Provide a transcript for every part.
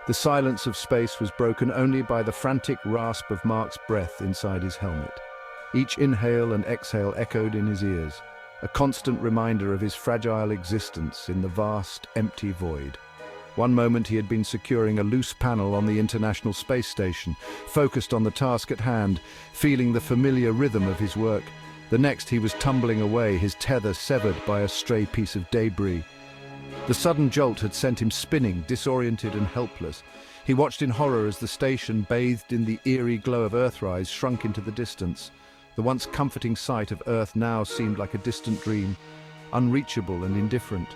The silence of space was broken only by the frantic rasp of Mark's breath inside his helmet. Each inhale and exhale echoed in his ears, a constant reminder of his fragile existence in the vast, empty void. One moment he had been securing a loose panel on the International Space Station, focused on the task at hand, feeling the familiar rhythm of his work. The next he was tumbling away, his tether severed by a stray piece of debris. The sudden jolt had sent him spinning, disoriented and helpless. He watched in horror as the station, bathed in the eerie glow of Earthrise, shrunk into the distance. The once comforting sight of Earth now seemed like a distant dream, unreachable and indifferent.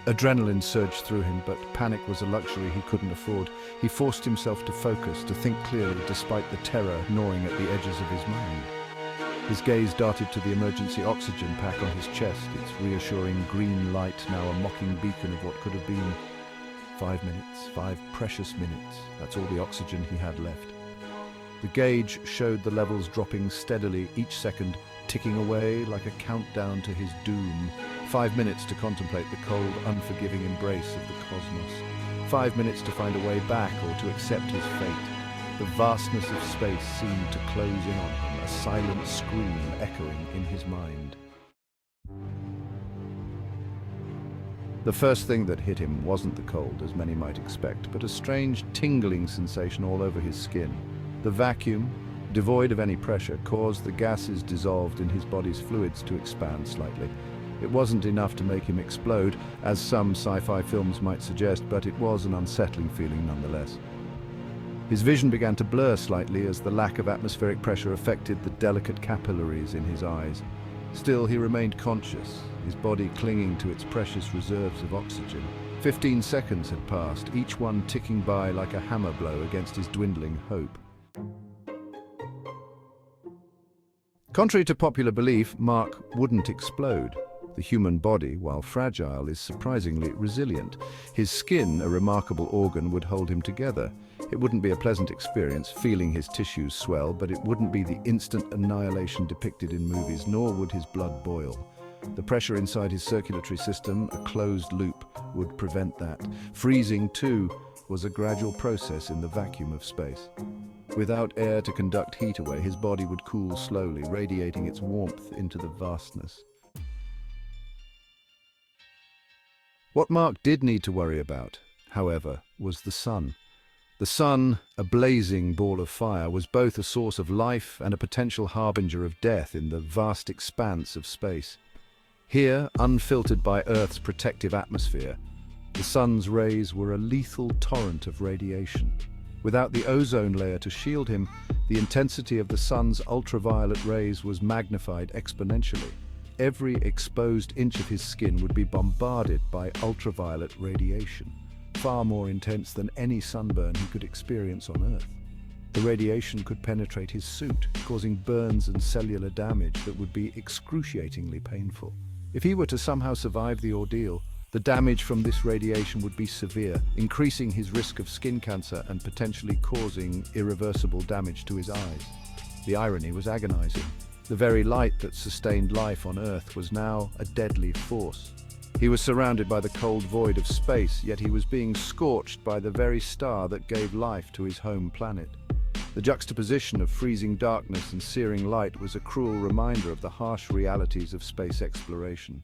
Adrenaline surged through him, but panic was a luxury he couldn't afford. He forced himself to focus, to think clearly despite the terror gnawing at the edges of his mind. His gaze darted to the emergency oxygen pack on his chest, its reassuring green light now a mocking beacon of what could have been. 5 minutes, 5 precious minutes. That's all the oxygen he had left. The gauge showed the levels dropping steadily, each second ticking away like a countdown to his doom. 5 minutes to contemplate the cold, unforgiving embrace of the cosmos. 5 minutes to find a way back or to accept his fate. The vastness of space seemed to close in on him, a silent scream echoing in his mind. The first thing that hit him wasn't the cold, as many might expect, but a strange tingling sensation all over his skin. The vacuum, devoid of any pressure, caused the gases dissolved in his body's fluids to expand slightly. It wasn't enough to make him explode, as some sci-fi films might suggest, but it was an unsettling feeling nonetheless. His vision began to blur slightly as the lack of atmospheric pressure affected the delicate capillaries in his eyes. Still, he remained conscious, his body clinging to its precious reserves of oxygen. 15 seconds had passed, each one ticking by like a hammer blow against his dwindling hope. Contrary to popular belief, Mark wouldn't explode. The human body, while fragile, is surprisingly resilient. His skin, a remarkable organ, would hold him together. It wouldn't be a pleasant experience, feeling his tissues swell, but it wouldn't be the instant annihilation depicted in movies, nor would his blood boil. The pressure inside his circulatory system, a closed loop, would prevent that. Freezing, too, was a gradual process in the vacuum of space. Without air to conduct heat away, his body would cool slowly, radiating its warmth into the vastness. What Mark did need to worry about, however, was the sun. The sun, a blazing ball of fire, was both a source of life and a potential harbinger of death in the vast expanse of space. Here, unfiltered by Earth's protective atmosphere, the sun's rays were a lethal torrent of radiation. Without the ozone layer to shield him, the intensity of the sun's ultraviolet rays was magnified exponentially. Every exposed inch of his skin would be bombarded by ultraviolet radiation, far more intense than any sunburn he could experience on Earth. The radiation could penetrate his suit, causing burns and cellular damage that would be excruciatingly painful. If he were to somehow survive the ordeal, the damage from this radiation would be severe, increasing his risk of skin cancer and potentially causing irreversible damage to his eyes. The irony was agonizing. The very light that sustained life on Earth was now a deadly force. He was surrounded by the cold void of space, yet he was being scorched by the very star that gave life to his home planet. The juxtaposition of freezing darkness and searing light was a cruel reminder of the harsh realities of space exploration.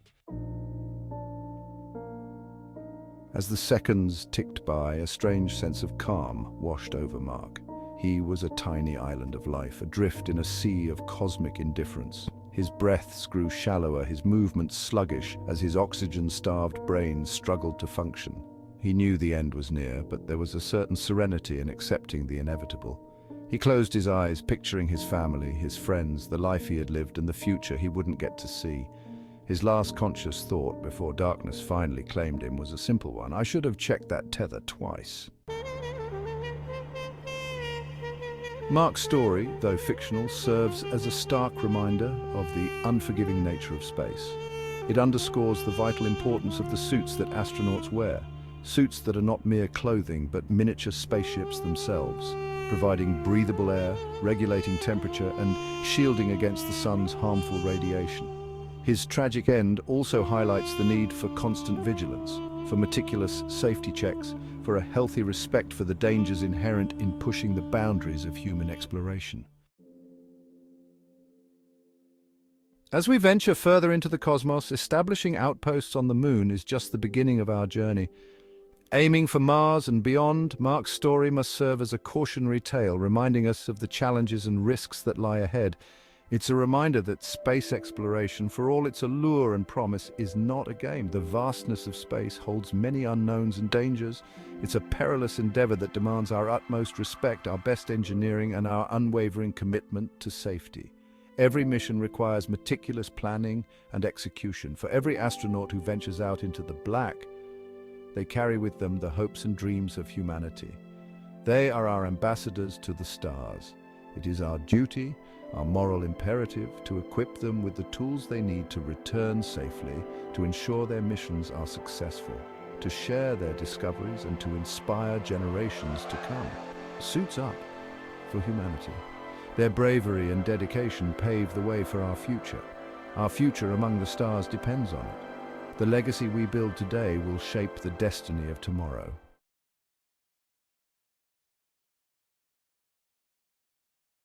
As the seconds ticked by, a strange sense of calm washed over Mark. He was a tiny island of life, adrift in a sea of cosmic indifference. His breaths grew shallower, his movements sluggish, as his oxygen-starved brain struggled to function. He knew the end was near, but there was a certain serenity in accepting the inevitable. He closed his eyes, picturing his family, his friends, the life he had lived, and the future he wouldn't get to see. His last conscious thought, before darkness finally claimed him, was a simple one. I should have checked that tether twice. Mark's story, though fictional, serves as a stark reminder of the unforgiving nature of space. It underscores the vital importance of the suits that astronauts wear, suits that are not mere clothing but miniature spaceships themselves, providing breathable air, regulating temperature, and shielding against the sun's harmful radiation. His tragic end also highlights the need for constant vigilance, for meticulous safety checks, for a healthy respect for the dangers inherent in pushing the boundaries of human exploration. As we venture further into the cosmos, establishing outposts on the Moon is just the beginning of our journey. Aiming for Mars and beyond, Mark's story must serve as a cautionary tale, reminding us of the challenges and risks that lie ahead. It's a reminder that space exploration, for all its allure and promise, is not a game. The vastness of space holds many unknowns and dangers. It's a perilous endeavor that demands our utmost respect, our best engineering, and our unwavering commitment to safety. Every mission requires meticulous planning and execution. For every astronaut who ventures out into the black, they carry with them the hopes and dreams of humanity. They are our ambassadors to the stars. It is our duty, our moral imperative, to equip them with the tools they need to return safely, to ensure their missions are successful, to share their discoveries, and to inspire generations to come. Suits up for humanity. Their bravery and dedication pave the way for our future. Our future among the stars depends on it. The legacy we build today will shape the destiny of tomorrow.